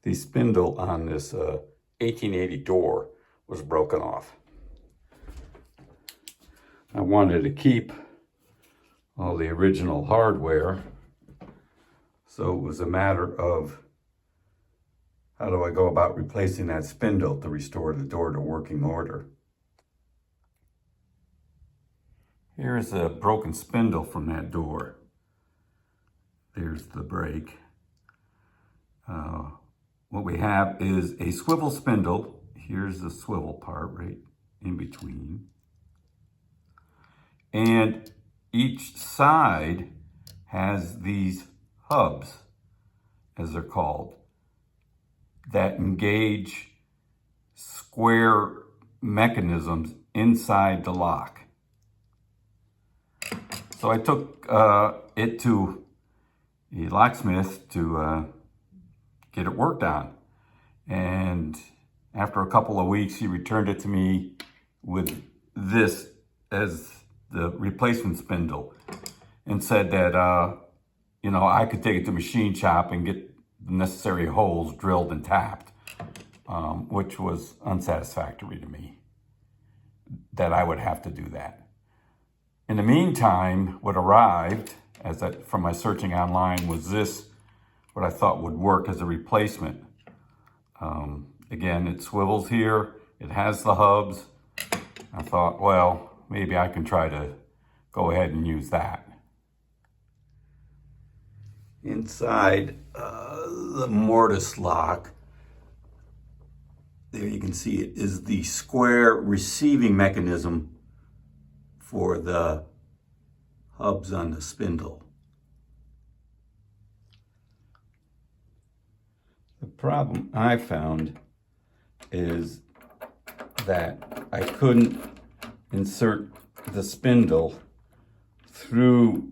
the spindle on this 1880 door was broken off. I wanted to keep all the original hardware, so it was a matter of how do I go about replacing that spindle to restore the door to working order. Here's a broken spindle from that door. There's the break. What we have is a swivel spindle. Here's the swivel part right in between. And each side has these hubs, as they're called, that engage square mechanisms inside the lock. So I took it to a locksmith to get it worked on. And after a couple of weeks, he returned it to me with this as the replacement spindle and said that, I could take it to machine shop and get the necessary holes drilled and tapped, which was unsatisfactory to me, that I would have to do that. In the meantime, what arrived from my searching online was this, what I thought would work as a replacement. Again, it swivels here, it has the hubs. I thought, well, maybe I can try to go ahead and use that. Inside the mortise lock, there you can see it is the square receiving mechanism for the hubs on the spindle. The problem I found is that I couldn't insert the spindle through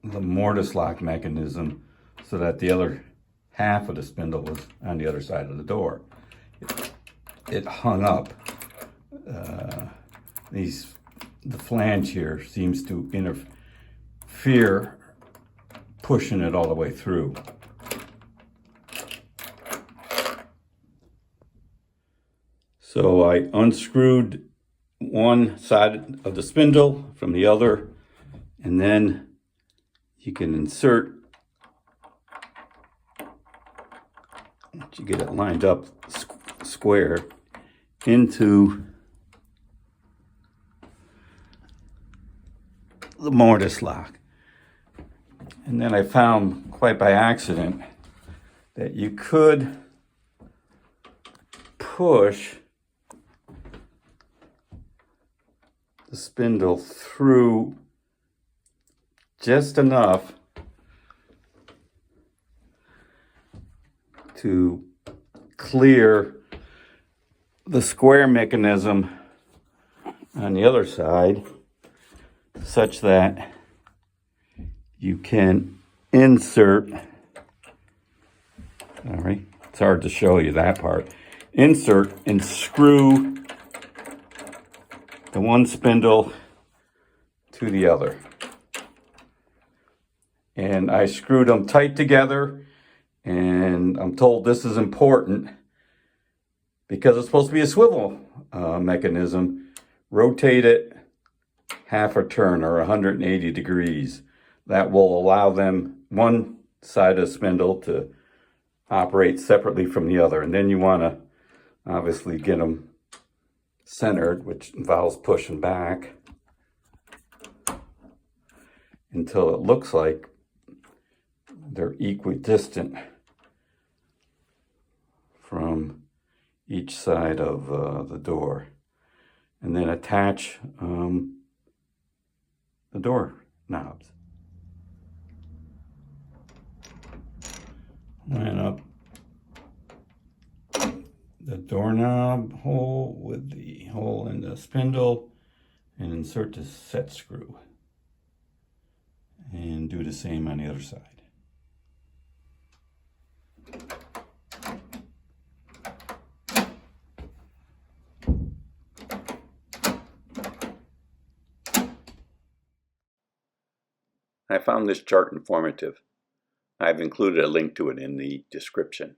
the mortise lock mechanism so that the other half of the spindle was on the other side of the door. It hung up. The flange here seems to interfere pushing it all the way through. So I unscrewed one side of the spindle from the other, and then you can insert, once you get it lined up square, into the mortise lock. And then I found, quite by accident, that you could push the spindle through just enough to clear the square mechanism on the other side, such that you can insert, sorry, it's hard to show you that part, insert and screw the one spindle to the other. And I screwed them tight together, and I'm told this is important because it's supposed to be a swivel mechanism. Rotate it half a turn or 180 degrees. That will allow one side of the spindle to operate separately from the other. And then you want to obviously get them centered, which involves pushing back until it looks like they're equidistant from each side of the door. And then attach the door knobs. Line up the doorknob hole with the hole in the spindle and insert the set screw. And do the same on the other side. I found this chart informative. I've included a link to it in the description.